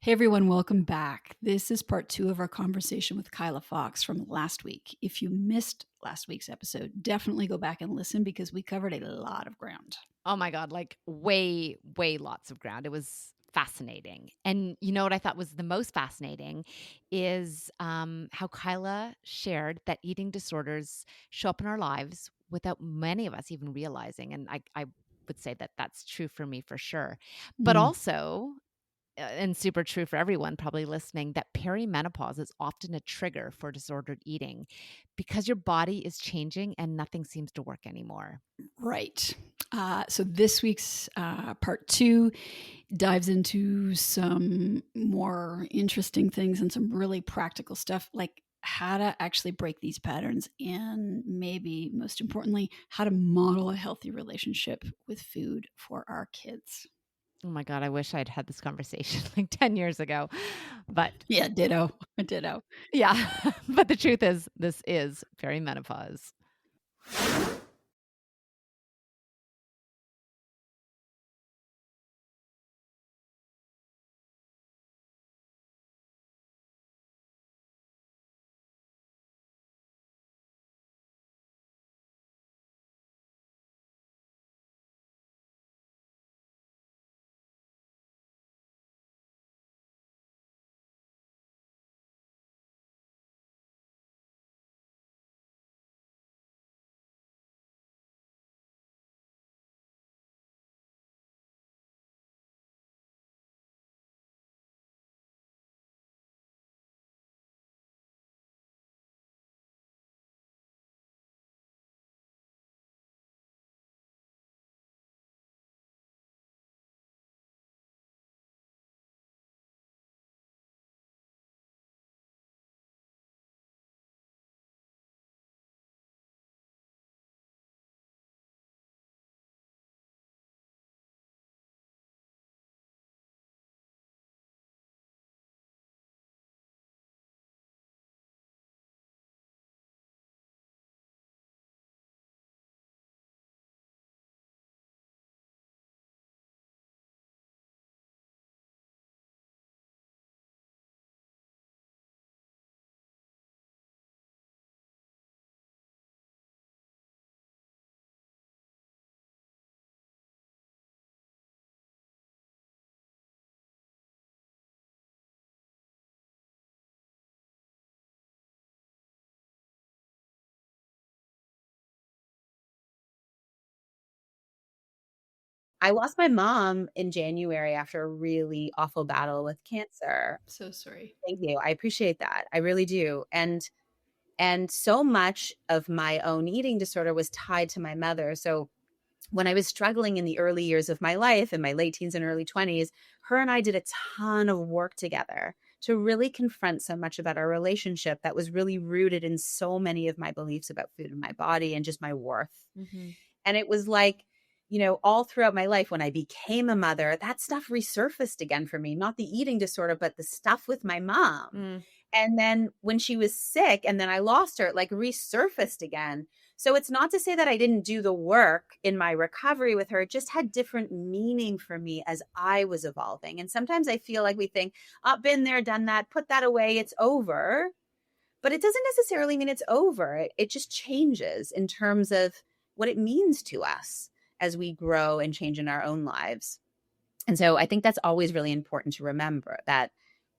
Hey everyone, welcome back. This is part 2 of our conversation with Kyla Fox from last week. If you missed last week's episode, definitely go back and listen because we covered a lot of ground. Oh my God, like way lots of ground. It was fascinating. And you know what I thought was the most fascinating is how Kyla shared that eating disorders show up in our lives without many of us even realizing. And I would say that that's true for me for sure. But Mm, also, and super true for everyone probably listening, that perimenopause is often a trigger for disordered eating because your body is changing and nothing seems to work anymore. right. So this week's part 2 dives into some more interesting things and some really practical stuff like how to actually break these patterns and maybe most importantly, how to model a healthy relationship with food for our kids. Oh my God, I wish I'd had this conversation like 10 years ago. But Yeah, ditto. Ditto. yeah, but the truth is, this is perimenopause. I lost my mom in January after a really awful battle with cancer. So sorry. Thank you. I appreciate that. I really do. And so much of my own eating disorder was tied to my mother. So when I was struggling in the early years of my life, in my late teens and early 20s, her and I did a ton of work together to really confront so much about our relationship that was really rooted in so many of my beliefs about food and my body and just my worth. Mm-hmm. And it was like, all throughout my life when I became a mother, that stuff resurfaced again for me, not the eating disorder, but the stuff with my mom. Mm. And then when she was sick and then I lost her, it like resurfaced again. So it's not to say that I didn't do the work in my recovery with her. It just had different meaning for me as I was evolving. And sometimes I feel like we think, oh, been there, done that, put that away, it's over. But it doesn't necessarily mean it's over. It just changes in terms of what it means to us as we grow and change in our own lives. And so I think that's always really important to remember that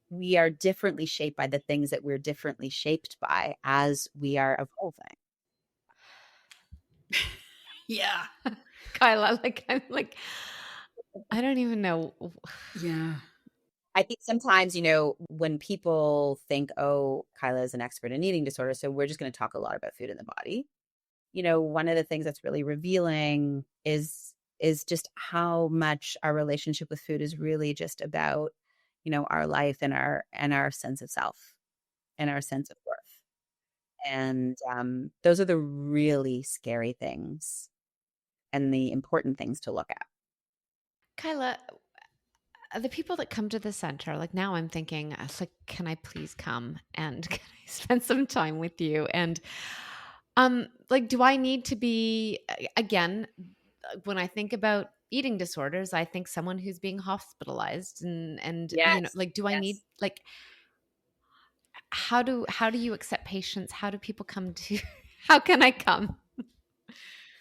we are differently shaped by the things that we're differently shaped by as we are evolving. Yeah. Kyla, I'm like, I don't even know. Yeah. I think sometimes, when people think, oh, Kyla is an expert in eating disorders, so we're just going to talk a lot about food in the body. One of the things that's really revealing is just how much our relationship with food is really just about, our life and our sense of self and our sense of worth. And those are the really scary things and the important things to look at. Kyla, the people that come to the center, like now I'm thinking, it's like, can I please come and can I spend some time with you? And like, do I need to be, again, when I think about eating disorders, I think someone who's being hospitalized and Yes. like, do I need, Yes. like, how do you accept patients? How do people come to how can I come?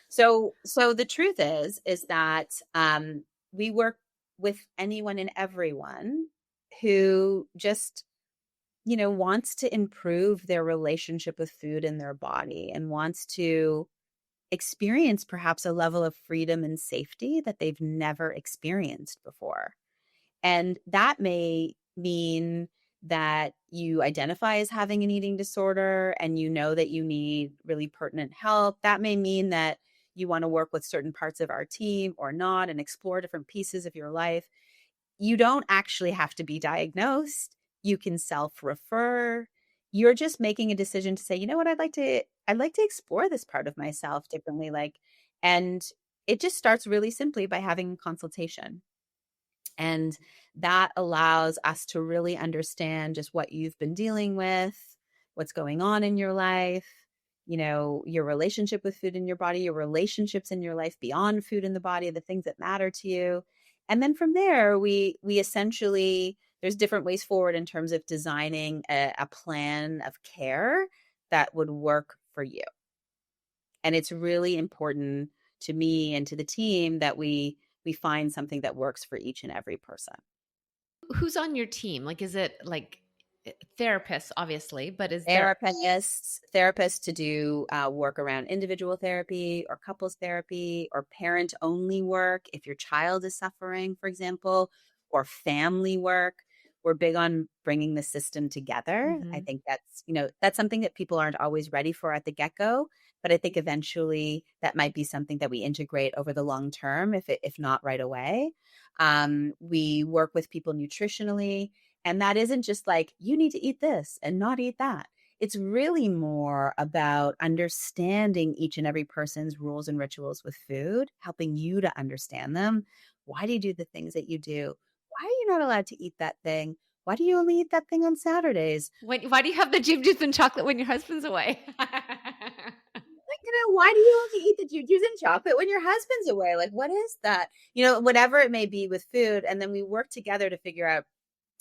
So the truth is that we work with anyone and everyone who just, wants to improve their relationship with food and their body and wants to experience perhaps a level of freedom and safety that they've never experienced before. And that may mean that you identify as having an eating disorder and you know that you need really pertinent help. That may mean that you want to work with certain parts of our team or not and explore different pieces of your life. You don't actually have to be diagnosed. You can self-refer. You're just making a decision to say, you know what, I'd like to explore this part of myself differently. And it just starts really simply by having a consultation. And that allows us to really understand just what you've been dealing with, what's going on in your life, your relationship with food in your body, your relationships in your life beyond food in the body, the things that matter to you. And then from there, we essentially, there's different ways forward in terms of designing a plan of care that would work for you. And it's really important to me and to the team that we find something that works for each and every person. Who's on your team? Like, is it like therapists, obviously, but is there Therapists to do work around individual therapy or couples therapy or parent only work if your child is suffering, for example, or family work. We're big on bringing the system together. I Mhm. think that's something that people aren't always ready for at the get-go, but I think eventually that might be something that we integrate over the long term, if not right away. We work with people nutritionally, and that isn't just like, you need to eat this and not eat that. It's really more about understanding each and every person's rules and rituals with food, helping you to understand them. Why do you do the things that you do? Why are you not allowed to eat that thing? Why do you only eat that thing on Saturdays? Why do you have the juice and chocolate when your husband's away? Why do you only eat the juice and chocolate when your husband's away? Like, what is that? Whatever it may be with food. And then we work together to figure out,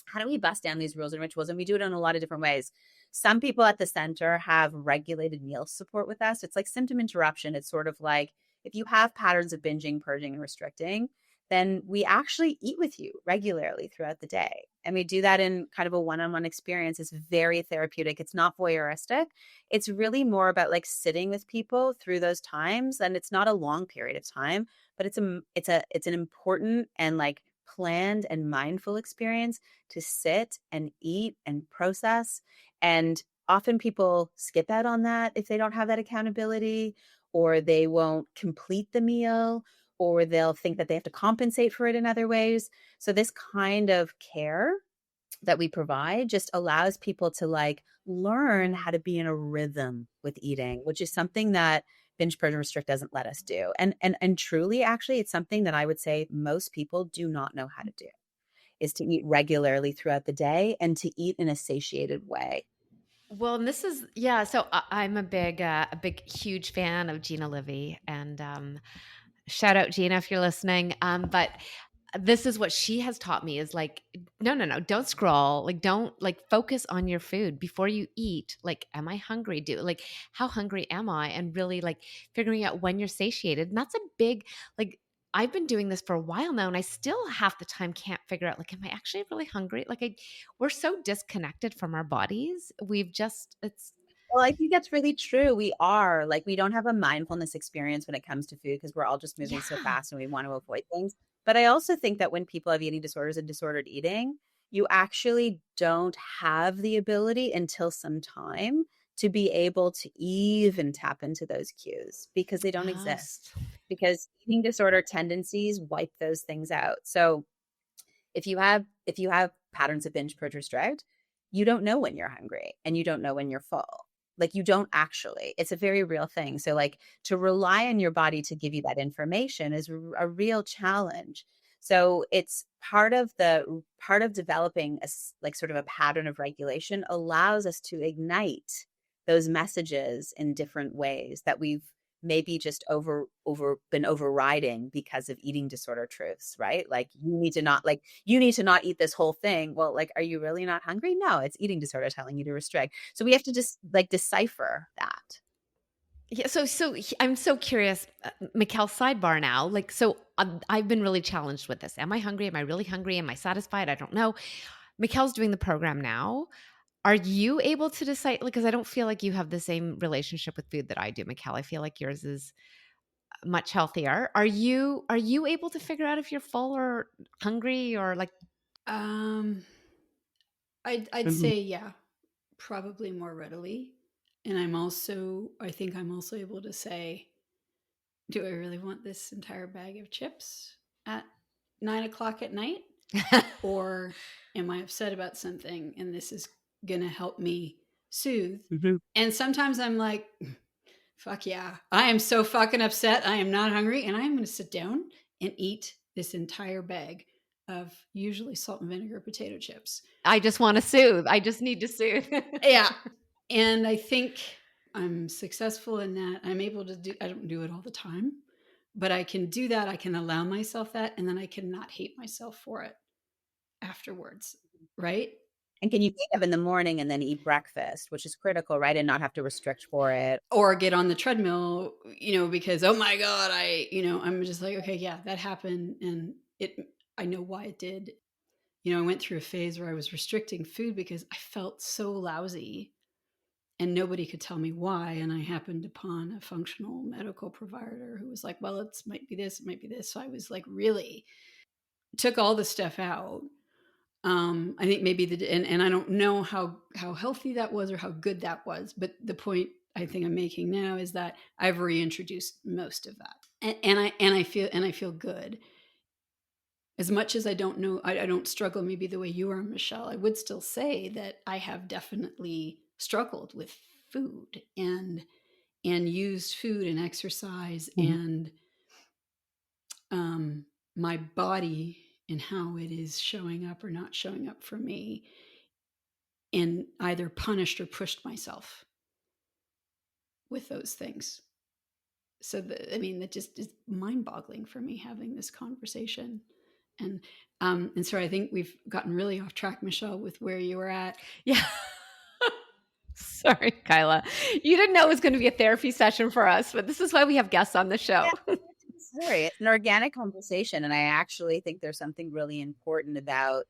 how do we bust down these rules and rituals? And we do it in a lot of different ways. Some people at the center have regulated meal support with us. It's like symptom interruption. It's sort of like, if you have patterns of binging, purging, and restricting, then we actually eat with you regularly throughout the day. And we do that in kind of a one-on-one experience. It's very therapeutic. It's not voyeuristic. It's really more about like sitting with people through those times. And it's not a long period of time, but it's an important and like planned and mindful experience to sit and eat and process. And often people skip out on that if they don't have that accountability, or they won't complete the meal, or they'll think that they have to compensate for it in other ways. So this kind of care that we provide just allows people to like learn how to be in a rhythm with eating, which is something that binge purge and restrict doesn't let us do. And truly, actually, it's something that I would say most people do not know how to do, is to eat regularly throughout the day and to eat in a satiated way. Well, and this is yeah. So I'm a big, huge fan of Gina Livy, and shout out Gina if you're listening. But this is what she has taught me is like, no, no, no, don't scroll. Like, don't like focus on your food before you eat. Like, am I hungry? How hungry am I? And really like figuring out when you're satiated. And that's a big, like, I've been doing this for a while now and I still half the time can't figure out, like, am I actually really hungry? We're so disconnected from our bodies. Well, I think that's really true. We don't have a mindfulness experience when it comes to food because we're all just moving so Yeah. fast and we want to avoid things. But I also think that when people have eating disorders and disordered eating, you actually don't have the ability until some time to be able to even tap into those cues because they don't exist. Yes. Because eating disorder tendencies wipe those things out. So if you have patterns of binge purge restrict, you don't know when you're hungry and you don't know when you're full. Like you don't actually. It's a very real thing. So like to rely on your body to give you that information is a real challenge. So it's part of developing like sort of a pattern of regulation allows us to ignite those messages in different ways that maybe just been overriding because of eating disorder truths, right? Like you need to not eat this whole thing. Well, like, are you really not hungry? No, it's eating disorder telling you to restrict. So we have to just like decipher that. Yeah, I'm so curious, Mikkel, sidebar now. Like, so I've been really challenged with this. Am I hungry? Am I really hungry? Am I satisfied? I don't know. Mikkel's doing the program now. Are you able to decide? Like, because I don't feel like you have the same relationship with food that I do, Mikkel. I feel like yours is much healthier. Are you able to figure out if you're full or hungry or like? Um, I'd say yeah, probably more readily. And I think I'm also able to say, do I really want this entire bag of chips at 9 o'clock at night? Or am I upset about something and this is going to help me soothe? And sometimes I'm like, fuck yeah, I am so fucking upset. I am not hungry. And I'm going to sit down and eat this entire bag of usually salt and vinegar potato chips. I just want to soothe. I just need to soothe. Yeah. And I think I'm successful in that. I'm able to I don't do it all the time, but I can do that. I can allow myself that. And then I cannot hate myself for it afterwards. Right. And can you wake up in the morning and then eat breakfast, which is critical, right? And not have to restrict for it. Or get on the treadmill, because, oh my God, I'm just like, okay, yeah, that happened. And I know why it did. I went through a phase where I was restricting food because I felt so lousy and nobody could tell me why. And I happened upon a functional medical provider who was like, well, it might be this, it might be this. So I was like, really took all the stuff out. I think maybe and I don't know how healthy that was or how good that was, but the point I think I'm making now is that I've reintroduced most of that, and I feel good. As much as I don't know, I don't struggle maybe the way you are, Michelle. I would still say that I have definitely struggled with food and used food and exercise and my body and how it is showing up or not showing up for me, and either punished or pushed myself with those things. So that just is mind-boggling for me having this conversation. And so I think we've gotten really off track, Michelle, with where you were at. Yeah. Sorry, Kyla. You didn't know it was going to be a therapy session for us, but this is why we have guests on the show. Yeah, sorry, it's an organic conversation. And I actually think there's something really important about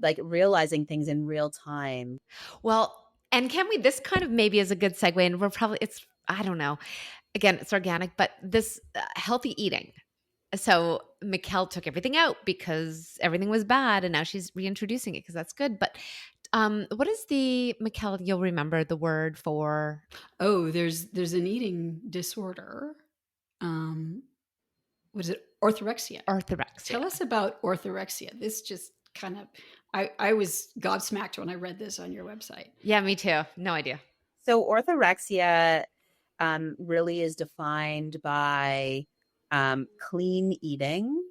like realizing things in real time. Well, and this kind of maybe is a good segue, and I don't know. Again, it's organic, but this healthy eating. So Mikelle took everything out because everything was bad, and now she's reintroducing it because that's good. But what is Mikelle? You'll remember the word for? Oh, there's an eating disorder. What is it? Orthorexia. Orthorexia. Tell us about orthorexia. This just kind of, I was gobsmacked when I read this on your website. Yeah, me too. No idea. So orthorexia really is defined by clean eating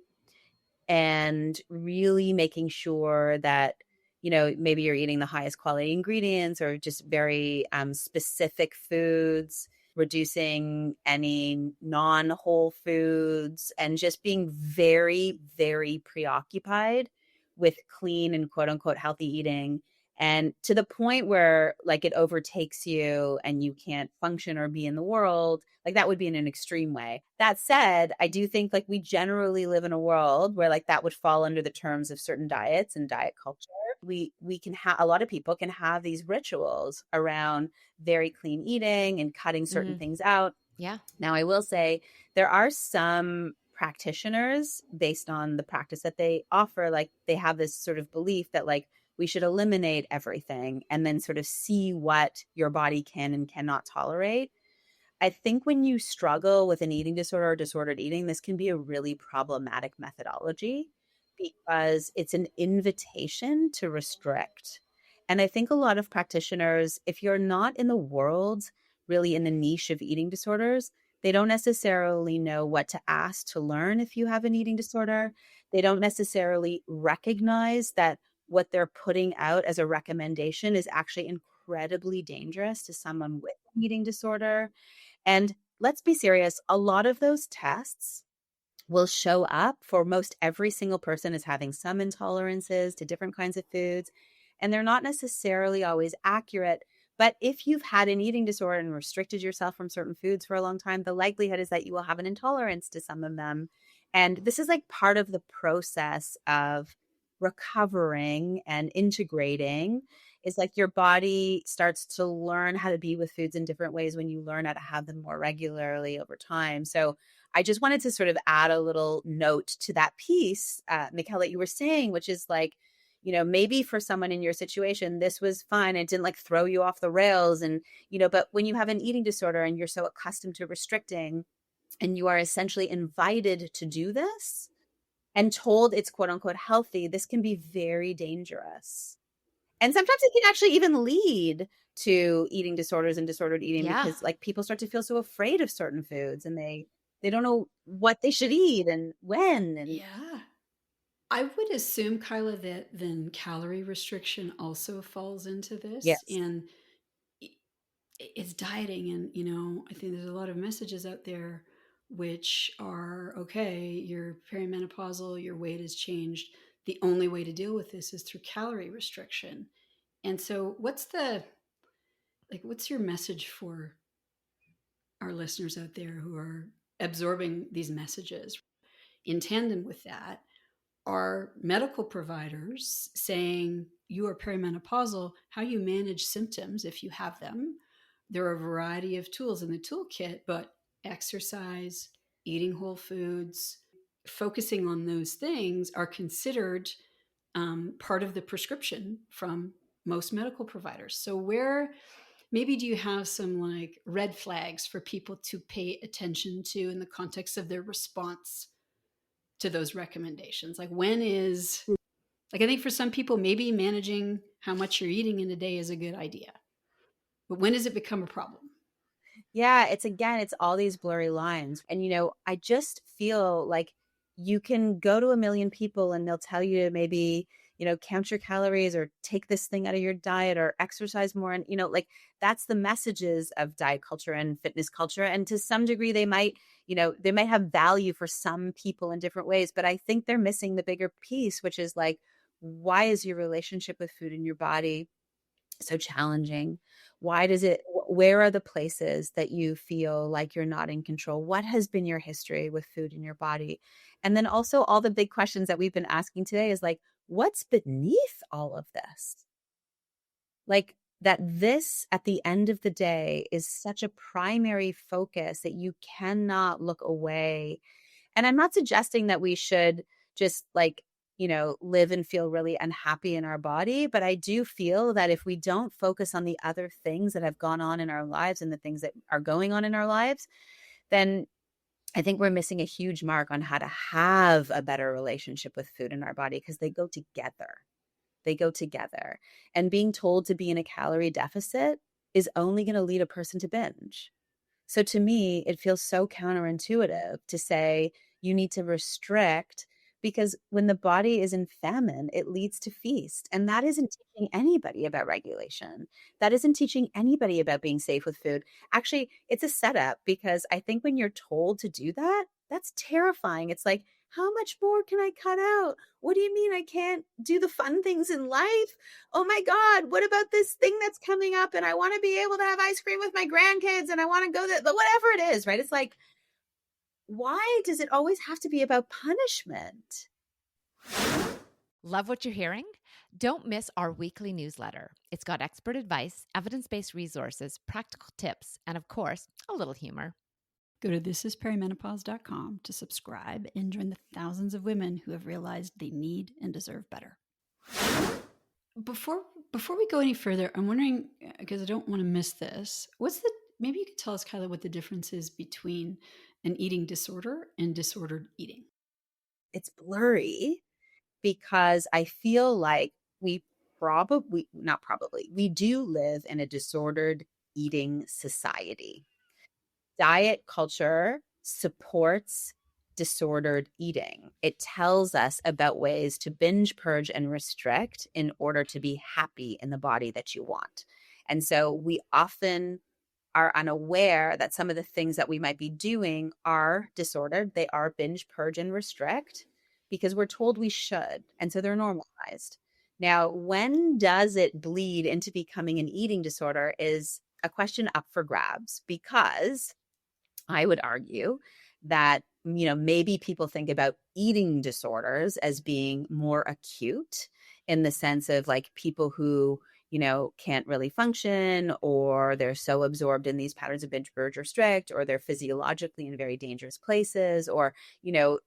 and really making sure that, maybe you're eating the highest quality ingredients or just very specific foods, reducing any non-whole foods, and just being very, very preoccupied with clean and quote unquote healthy eating. And to the point where like it overtakes you and you can't function or be in the world, like that would be in an extreme way. That said, I do think like we generally live in a world where like that would fall under the terms of certain diets and diet culture. We can have a lot of people can have these rituals around very clean eating and cutting certain things out. Yeah. Now, I will say there are some practitioners based on the practice that they offer, like they have this sort of belief that like we should eliminate everything and then sort of see what your body can and cannot tolerate. I think when you struggle with an eating disorder or disordered eating, this can be a really problematic methodology because it's an invitation to restrict. And I think a lot of practitioners, if you're not in the world, really in the niche of eating disorders, they don't necessarily know what to ask to learn if you have an eating disorder. They don't necessarily recognize that what they're putting out as a recommendation is actually incredibly dangerous to someone with an eating disorder. And let's be serious. A lot of those tests will show up for most every single person as having some intolerances to different kinds of foods. And they're not necessarily always accurate. But if you've had an eating disorder and restricted yourself from certain foods for a long time, the likelihood is that you will have an intolerance to some of them. And this is like part of the process of recovering and integrating, is like your body starts to learn how to be with foods in different ways when you learn how to have them more regularly over time. So I just wanted to sort of add a little note to that piece, Mikelle, that you were saying, which is like, maybe for someone in your situation, this was fine. It didn't like throw you off the rails. And, but when you have an eating disorder and you're so accustomed to restricting, and you are essentially invited to do this and told it's quote unquote healthy, this can be very dangerous. And sometimes it can actually even lead to eating disorders and disordered eating, because like people start to feel so afraid of certain foods, and they don't know what they should eat and when. And yeah, I would assume, Kyla, that then calorie restriction also falls into this. yes, And it's dieting. And, I think there's a lot of messages out there which are, okay, you're perimenopausal, your weight has changed. The only way to deal with this is through calorie restriction. And so what's your message for our listeners out there who are absorbing these messages? In tandem with that, are medical providers saying you are perimenopausal, how you manage symptoms if you have them. There are a variety of tools in the toolkit, but exercise, eating whole foods, focusing on those things are considered part of the prescription from most medical providers. So where maybe do you have some like red flags for people to pay attention to in the context of their response to those recommendations? Like when is, like, I think for some people, maybe managing how much you're eating in a day is a good idea. But when does it become a problem? yeah, it's all these blurry lines. And, I just feel like you can go to a million people and they'll tell you to maybe, count your calories or take this thing out of your diet or exercise more. And, like that's the messages of diet culture and fitness culture. And to some degree, they might have value for some people in different ways. But I think they're missing the bigger piece, which is like, why is your relationship with food in your body so challenging? Where are the places that you feel like you're not in control? What has been your history with food in your body? And then also all the big questions that we've been asking today is like, what's beneath all of this? Like that this at the end of the day is such a primary focus that you cannot look away. And I'm not suggesting that we should just like, live and feel really unhappy in our body. But I do feel that if we don't focus on the other things that have gone on in our lives and the things that are going on in our lives, then I think we're missing a huge mark on how to have a better relationship with food in our body, because they go together. They go together. And being told to be in a calorie deficit is only going to lead a person to binge. So to me, it feels so counterintuitive to say you need to restrict, because when the body is in famine, it leads to feast. And that isn't teaching anybody about regulation. That isn't teaching anybody about being safe with food. Actually, it's a setup, because I think when you're told to do that, that's terrifying. It's like, how much more can I cut out? What do you mean I can't do the fun things in life? Oh my God, what about this thing that's coming up? And I want to be able to have ice cream with my grandkids, and I want to go there, whatever it is, right? It's like, why does it always have to be about punishment? Love what you're hearing? Don't miss our weekly newsletter. It's got expert advice, evidence-based resources, practical tips, and of course, a little humor. Go to thisisperimenopause.com to subscribe and join the thousands of women who have realized they need and deserve better. Before we go any further, I'm wondering, because I don't want to miss this, maybe you could tell us, Kyla, what the difference is between an eating disorder and disordered eating. It's blurry, because I feel like we do live in a disordered eating society. Diet culture supports disordered eating. It tells us about ways to binge, purge, and restrict in order to be happy in the body that you want. And so we often are unaware that some of the things that we might be doing are disordered. They are binge, purge, and restrict because we're told we should. And so they're normalized. Now, when does it bleed into becoming an eating disorder is a question up for grabs, because I would argue that, maybe people think about eating disorders as being more acute, in the sense of like people who, can't really function, or they're so absorbed in these patterns of binge, purge, or restrict, or they're physiologically in very dangerous places, or,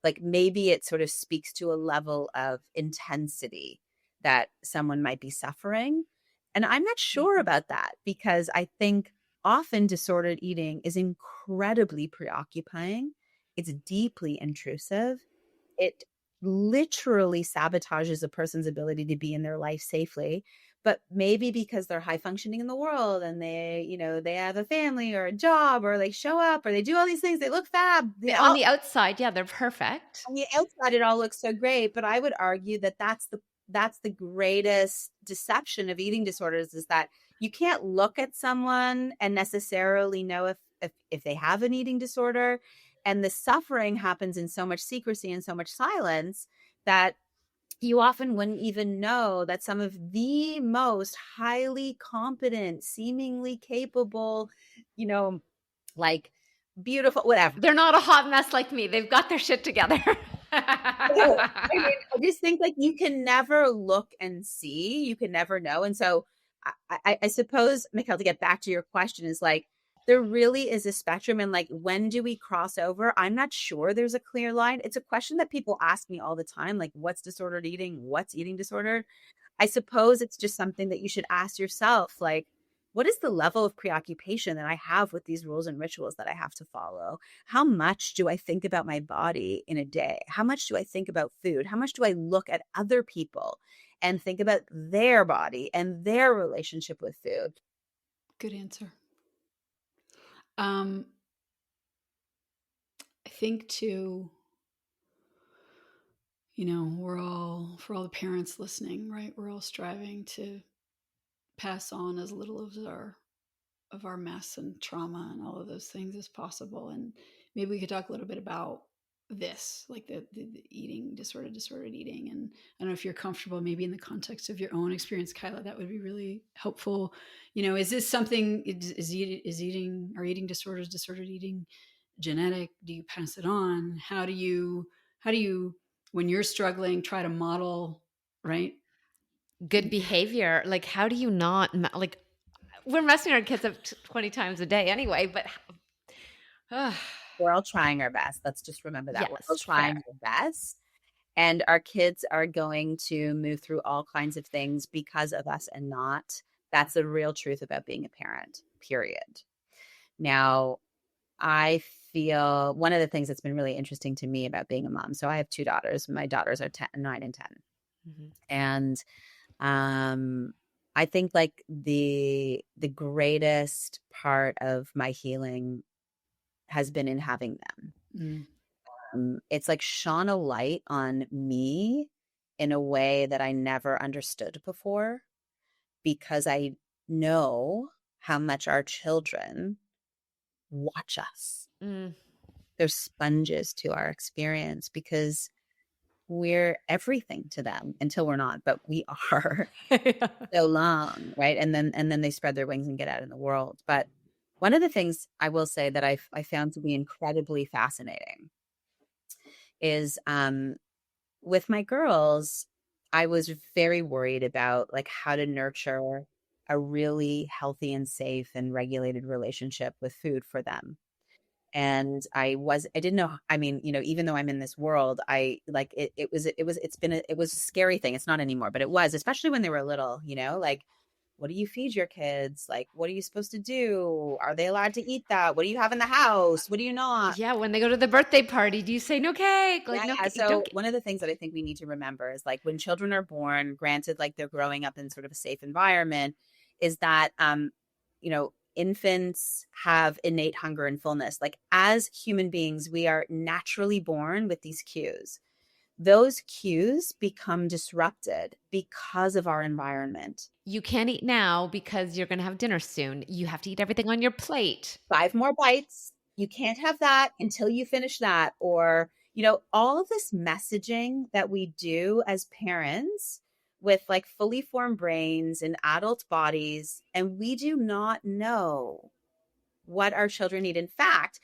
like maybe it sort of speaks to a level of intensity that someone might be suffering. And I'm not sure about that, because I think often disordered eating is incredibly preoccupying. It's deeply intrusive. It literally sabotages a person's ability to be in their life safely. But maybe because they're high functioning in the world and they have a family or a job, or they show up or they do all these things, they look fab. On the outside, yeah, they're perfect. On the outside, it all looks so great. But I would argue that that's the greatest deception of eating disorders, is that you can't look at someone and necessarily know if they have an eating disorder. And the suffering happens in so much secrecy and so much silence that you often wouldn't even know that some of the most highly competent, seemingly capable, like beautiful, whatever. They're not a hot mess like me. They've got their shit together. No, I just think like you can never look and see, you can never know. And so I suppose, Mikelle, to get back to your question, is like, there really is a spectrum. And like, when do we cross over? I'm not sure there's a clear line. It's a question that people ask me all the time. Like, what's disordered eating? What's eating disorder? I suppose it's just something that you should ask yourself. Like, what is the level of preoccupation that I have with these rules and rituals that I have to follow? How much do I think about my body in a day? How much do I think about food? How much do I look at other people and think about their body and their relationship with food? Good answer. I think too, we're all, for all the parents listening, right? We're all striving to pass on as little of our mess and trauma and all of those things as possible. And maybe we could talk a little bit about this, like the eating disordered eating. And I don't know if you're comfortable, maybe in the context of your own experience, Kyla, that would be really helpful. Is this something, is eating or eating disorders, disordered eating genetic? Do you pass it on? How do you, when you're struggling, try to model, right? Good behavior. Like, how do you not, like, we're messing our kids up 20 times a day anyway, but we're all trying our best. Let's just remember that. Yes, we're all trying our best. And our kids are going to move through all kinds of things because of us and not. That's the real truth about being a parent, period. Now, I feel one of the things that's been really interesting to me about being a mom. So I have two daughters. My daughters are 9 and 10. Mm-hmm. And I think like the greatest part of my healing has been in having them. It's like shone a light on me in a way that I never understood before, because I know how much our children watch us. They're sponges to our experience, because we're everything to them until we're not, but we are so long, right? And then they spread their wings and get out in the world. But one of the things I will say that I found to be incredibly fascinating is with my girls, I was very worried about like how to nurture a really healthy and safe and regulated relationship with food for them. And I didn't know, I mean, even though I'm in this world, I like it was a scary thing. It's not anymore, but it was, especially when they were little, like, what do you feed your kids? Like, what are you supposed to do? Are they allowed to eat that? What do you have in the house? What do you not? Yeah, when they go to the birthday party, do you say no cake? Like, no cake. So one of the things that I think we need to remember is like when children are born, granted, like they're growing up in sort of a safe environment, is that, infants have innate hunger and fullness. Like as human beings, we are naturally born with these cues. those cues become disrupted because of our environment. You can't eat now because you're going to have dinner soon. You have to eat everything on your plate. 5 more bites. You can't have that until you finish that. Or, all of this messaging that we do as parents with like fully formed brains and adult bodies, and we do not know what our children need. In fact,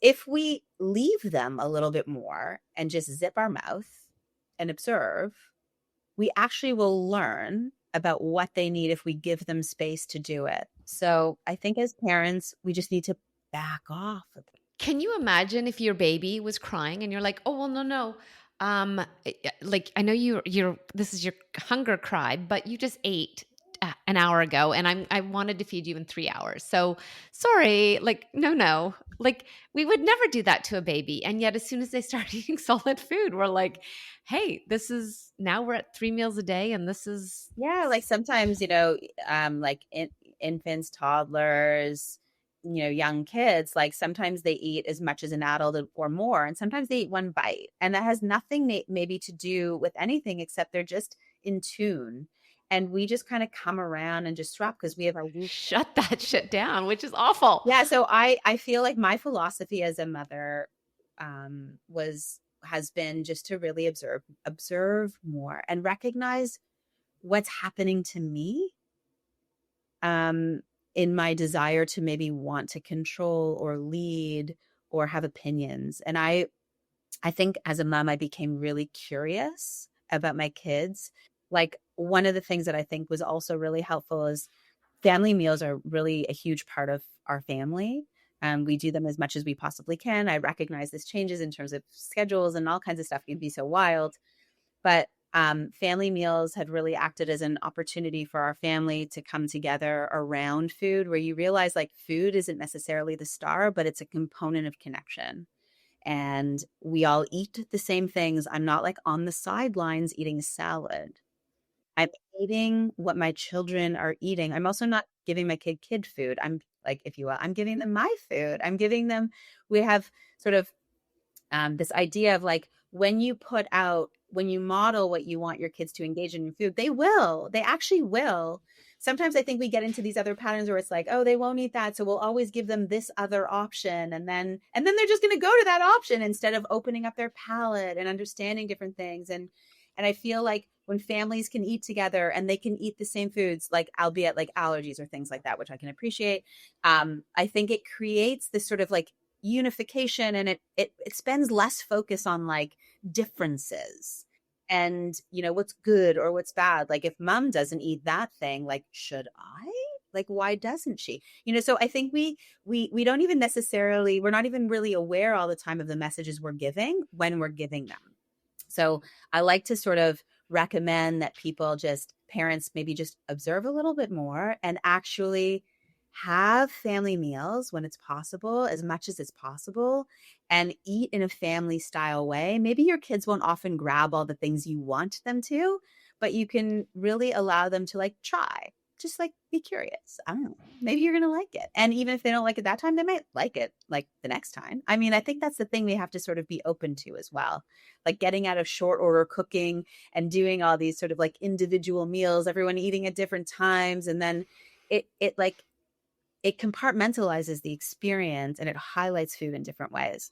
if we leave them a little bit more and just zip our mouth and observe, we actually will learn about what they need if we give them space to do it. So I think as parents, we just need to back off a bit. Can you imagine if your baby was crying and you're like, "Oh, well, no, no. Like I know you're this is your hunger cry, but you just ate an hour ago and I wanted to feed you in 3 hours. So, sorry, like no, no." Like we would never do that to a baby. And yet as soon as they start eating solid food, we're like, "Hey, this is now we're at 3 meals a day and this is." Yeah, like sometimes, like infants, toddlers, young kids, like sometimes they eat as much as an adult or more, and sometimes they eat one bite. And that has nothing maybe to do with anything except they're just in tune. And we just kind of come around and disrupt because we have our Shut that shit down, which is awful. Yeah, so I feel like my philosophy as a mother has been just to really observe more and recognize what's happening to me in my desire to maybe want to control or lead or have opinions. And I think as a mom, I became really curious about my kids. Like one of the things that I think was also really helpful is family meals are really a huge part of our family. We do them as much as we possibly can. I recognize this changes in terms of schedules and all kinds of stuff can be so wild. But family meals had really acted as an opportunity for our family to come together around food, where you realize like food isn't necessarily the star, but it's a component of connection. And we all eat the same things. I'm not like on the sidelines eating salad. I'm eating what my children are eating. I'm also not giving my kid food. I'm like, if you will, I'm giving them my food. We have sort of this idea of like, when you model what you want your kids to engage in food, they actually will. Sometimes I think we get into these other patterns where it's like, oh, they won't eat that, so we'll always give them this other option. And then they're just going to go to that option instead of opening up their palate and understanding different things. And I feel like when families can eat together and they can eat the same foods, like albeit like allergies or things like that, which I can appreciate, I think it creates this sort of like unification, and it spends less focus on like differences and what's good or what's bad. Like if mom doesn't eat that thing, like should I? Like why doesn't she? So I think we don't even necessarily, we're not even really aware all the time of the messages we're giving when we're giving them. So I like to sort of recommend that parents maybe just observe a little bit more and actually have family meals when it's possible, as much as it's possible, and eat in a family style way. Maybe your kids won't often grab all the things you want them to, but you can really allow them to like try, just like be curious. I don't know, maybe you're going to like it. And even if they don't like it that time, they might like it like the next time. I mean, I think that's the thing we have to sort of be open to as well. Like getting out of short order cooking and doing all these sort of like individual meals, everyone eating at different times. And then it compartmentalizes the experience and it highlights food in different ways.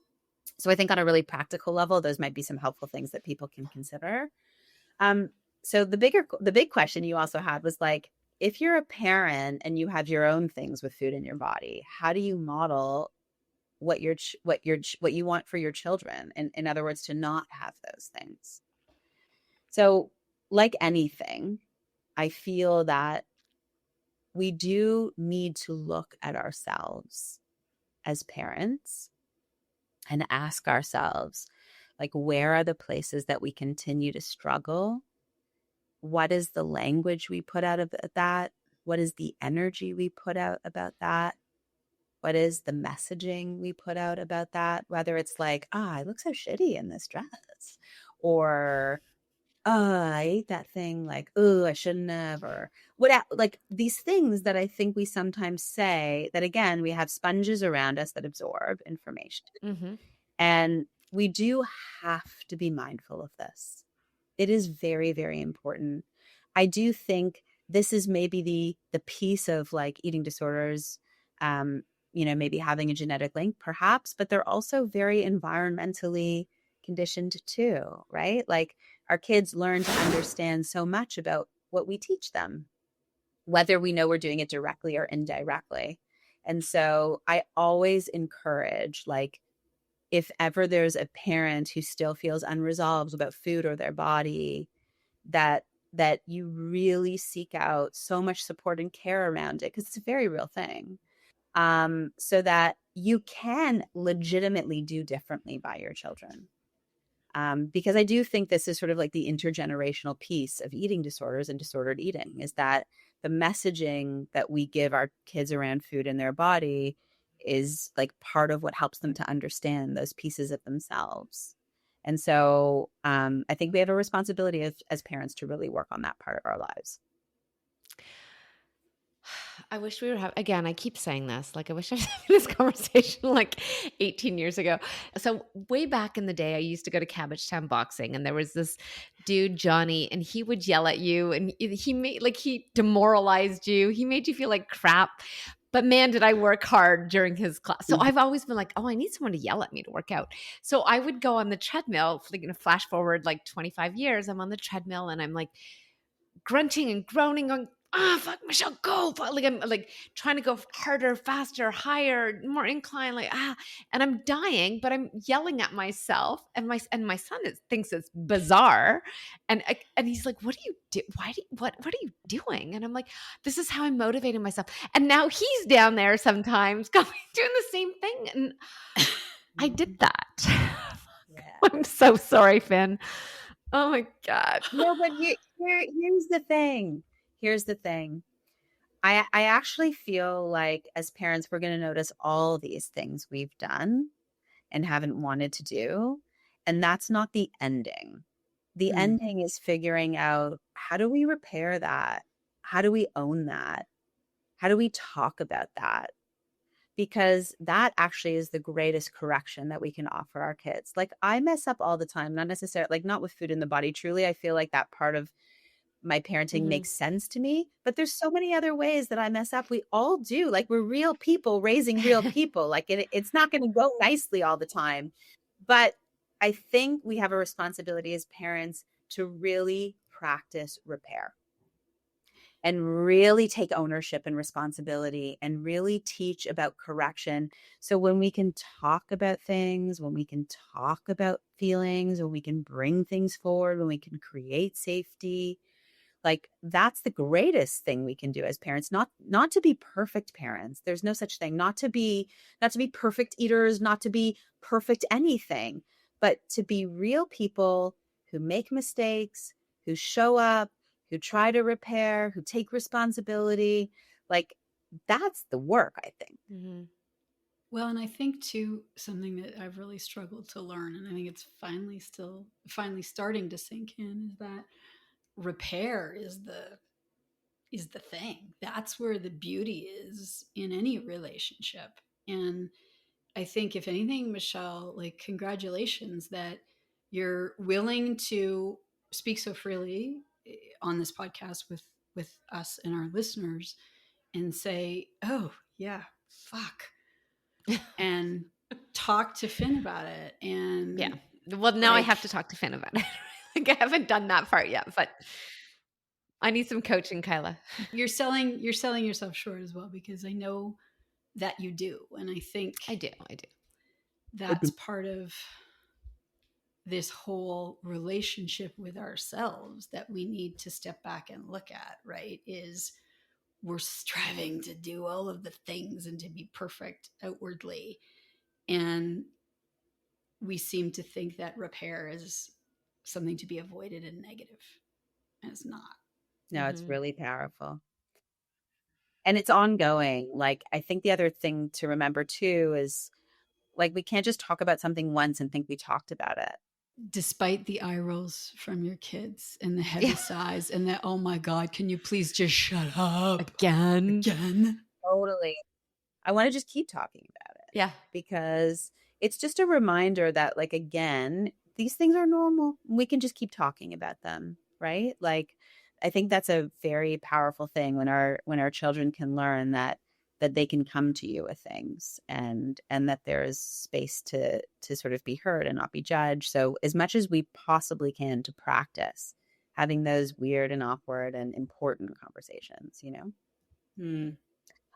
So I think on a really practical level, those might be some helpful things that people can consider. So the big question you also had was like, if you're a parent and you have your own things with food in your body, how do you model what you want for your children? And in other words, to not have those things. So like anything, I feel that we do need to look at ourselves as parents and ask ourselves, like, where are the places that we continue to struggle? What is the language we put out about that? What is the energy we put out about that? What is the messaging we put out about that? Whether it's like, I look so shitty in this dress, or I ate that thing, like, oh, I shouldn't have, or like these things that I think we sometimes say that, again, we have sponges around us that absorb information. Mm-hmm. And we do have to be mindful of this. It is very, very important. I do think this is maybe the piece of like eating disorders, um, maybe having a genetic link, perhaps, but they're also very environmentally conditioned too, right? Like our kids learn to understand so much about what we teach them, whether we know we're doing it directly or indirectly. And so I always encourage, like, if ever there's a parent who still feels unresolved about food or their body, that you really seek out so much support and care around it, because it's a very real thing, so that you can legitimately do differently by your children. Because I do think this is sort of like the intergenerational piece of eating disorders and disordered eating, is that the messaging that we give our kids around food and their body is like part of what helps them to understand those pieces of themselves. And so I think we have a responsibility as parents to really work on that part of our lives. I wish we were having, again, I keep saying this, like, I wish I was having this conversation like 18 years ago. So, way back in the day, I used to go to Cabbagetown boxing, and there was this dude, Johnny, and he would yell at you, and he made, like, he demoralized you. He made you feel like crap. But man, did I work hard during his class. So, I've always been like, oh, I need someone to yell at me to work out. So, I would go on the treadmill, flash forward like 25 years. I'm on the treadmill, and I'm like, grunting and groaning, going, fuck, Michelle, go. Like, I'm like trying to go harder, faster, higher, more incline, like, and I'm dying, but I'm yelling at myself. And my son thinks it's bizarre. And he's like, what do you do? What are you doing? And I'm like, this is how I'm motivating myself. And now he's down there sometimes doing the same thing. And I did that. Yeah. I'm so sorry, Finn. Oh my God. No, but here's the thing. Here's the thing. I actually feel like as parents, we're going to notice all these things we've done and haven't wanted to do. And that's not the ending. The ending is figuring out, how do we repair that? How do we own that? How do we talk about that? Because that actually is the greatest correction that we can offer our kids. Like, I mess up all the time, not necessarily, like, not with food in the body. Truly, I feel like that part of my parenting makes sense to me, but there's so many other ways that I mess up. We all do. Like, we're real people raising real people. Like, it's not going to go nicely all the time. But I think we have a responsibility as parents to really practice repair and really take ownership and responsibility and really teach about correction. So when we can talk about things, when we can talk about feelings, when we can bring things forward, when we can create safety, like, that's the greatest thing we can do as parents. Not to be perfect parents. There's no such thing. Not to be perfect eaters, not to be perfect anything, but to be real people who make mistakes, who show up, who try to repair, who take responsibility. Like, that's the work, I think. Mm-hmm. Well, and I think too, something that I've really struggled to learn, and I think it's finally starting to sink in, is that repair is the thing. That's where the beauty is in any relationship. And I think, if anything, Michelle, like, congratulations that you're willing to speak so freely on this podcast with us and our listeners and say, oh yeah, fuck, and talk to Finn about it. And Yeah. Well, now I like, have to talk to Finn about it. Like, I haven't done that part yet, but I need some coaching, Kyla. you're selling yourself short as well, because I know that you do. And I think I do. that's part of this whole relationship with ourselves that we need to step back and look at, right? Is we're striving to do all of the things and to be perfect outwardly. And we seem to think that repair is something to be avoided and negative. And it's not. No, it's really powerful. And it's ongoing. Like, I think the other thing to remember too is, like, we can't just talk about something once and think we talked about it. Despite the eye rolls from your kids and the heavy sighs and that, oh my God, can you please just shut up Again. Totally. I want to just keep talking about it. Yeah. Because it's just a reminder that, like, again, these things are normal. We can just keep talking about them, right? Like, I think that's a very powerful thing when our children can learn that they can come to you with things, and that there is space to sort of be heard and not be judged. So as much as we possibly can, to practice having those weird and awkward and important conversations, you know? Hmm.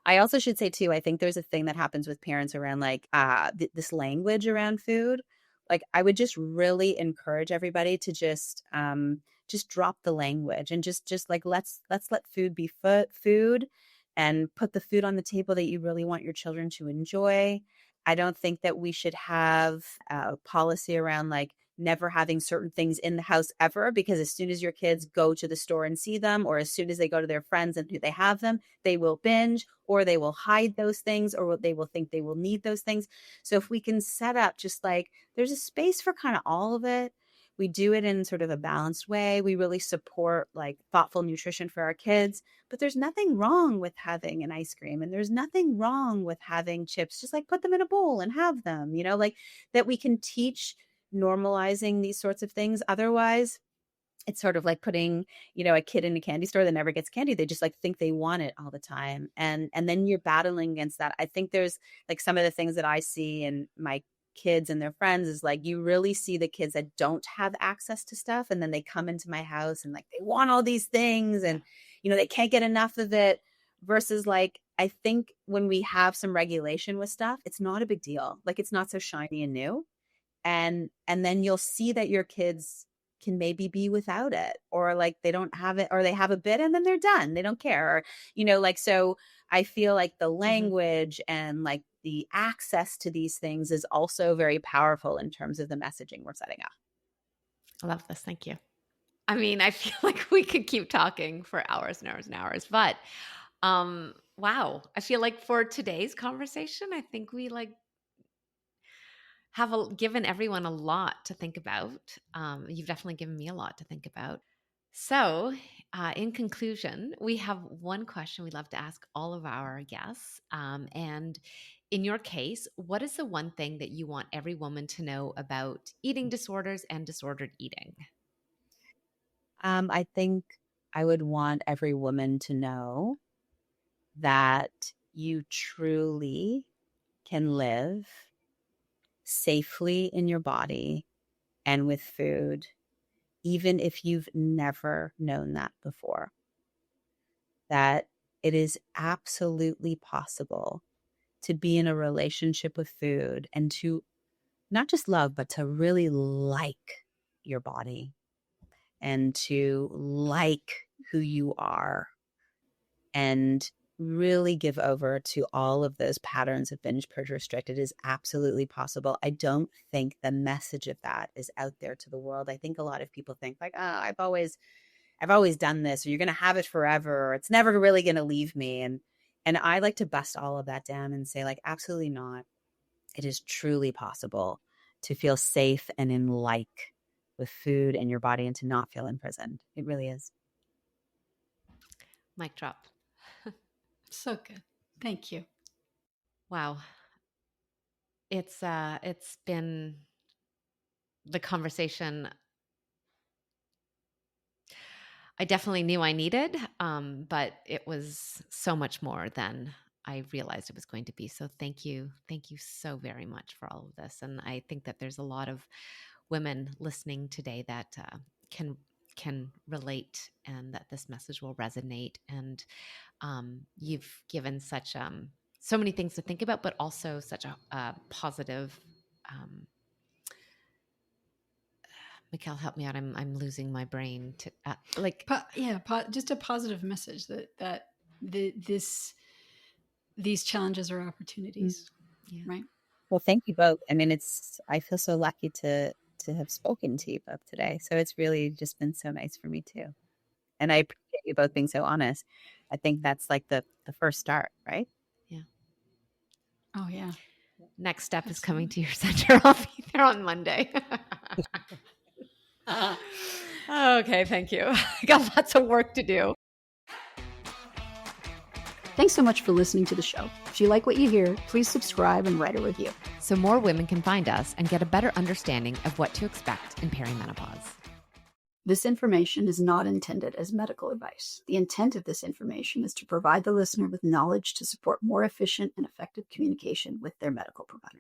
I also should say too, I think there's a thing that happens with parents around, like, this language around food. Like, I would just really encourage everybody to just drop the language and just like, let's let food be food, and put the food on the table that you really want your children to enjoy. I don't think that we should have a policy around, like, never having certain things in the house ever, because as soon as your kids go to the store and see them, or as soon as they go to their friends and they have them, they will binge, or they will hide those things, or they will think they will need those things. So if we can set up just like, there's a space for kind of all of it. We do it in sort of a balanced way. We really support, like, thoughtful nutrition for our kids, but there's nothing wrong with having an ice cream, and there's nothing wrong with having chips. Just like put them in a bowl and have them, you know, like, that we can teach normalizing these sorts of things. Otherwise, it's sort of like putting, you know, a kid in a candy store that never gets candy. They just, like, think they want it all the time. And then you're battling against that. I think there's, like, some of the things that I see in my kids and their friends is, like, you really see the kids that don't have access to stuff, and then they come into my house and, like, they want all these things, and, you know, they can't get enough of it, versus, like, I think when we have some regulation with stuff, it's not a big deal. Like, it's not so shiny and new. And then you'll see that your kids can maybe be without it, or, like, they don't have it, or they have a bit and then they're done, they don't care, or, you know, like, so I feel like the language and, like, the access to these things is also very powerful in terms of the messaging we're setting up. I love this. Thank you. I mean, I feel like we could keep talking for hours and hours and hours, but wow. I feel like for today's conversation, I think we like have given everyone a lot to think about. You've definitely given me a lot to think about. So, in conclusion, we have one question we love to ask all of our guests. And in your case, what is the one thing that you want every woman to know about eating disorders and disordered eating? I think I would want every woman to know that you truly can live safely in your body and with food, even if you've never known that before. That it is absolutely possible to be in a relationship with food and to not just love, but to really like your body and to like who you are, and really give over to all of those patterns of binge, purge, restrict. It is absolutely possible. I don't think the message of that is out there to the world. I think a lot of people think, like, oh, I've always done this, or you're going to have it forever, or it's never really going to leave me. And I like to bust all of that down and say, like, absolutely not. It is truly possible to feel safe and in like with food and your body, and to not feel imprisoned. It really is. Mic drop. So good. Thank you. Wow. It's been the conversation I definitely knew I needed, but it was so much more than I realized it was going to be. So thank you so very much for all of this. And I think that there's a lot of women listening today that can relate, and that this message will resonate. And you've given such so many things to think about, but also such a positive. Mikelle, help me out. I'm losing my brain to just a positive message that these challenges are opportunities, right? Well, thank you both. I mean, I feel so lucky to have spoken to you both today. So it's really just been so nice for me too. And I appreciate you both being so honest. I think that's like the first start, right? Yeah. Oh yeah. Next step is coming to your center. I'll be there on Monday. Okay, thank you. I got lots of work to do. Thanks so much for listening to the show. If you like what you hear, please subscribe and write a review, so more women can find us and get a better understanding of what to expect in perimenopause. This information is not intended as medical advice. The intent of this information is to provide the listener with knowledge to support more efficient and effective communication with their medical provider.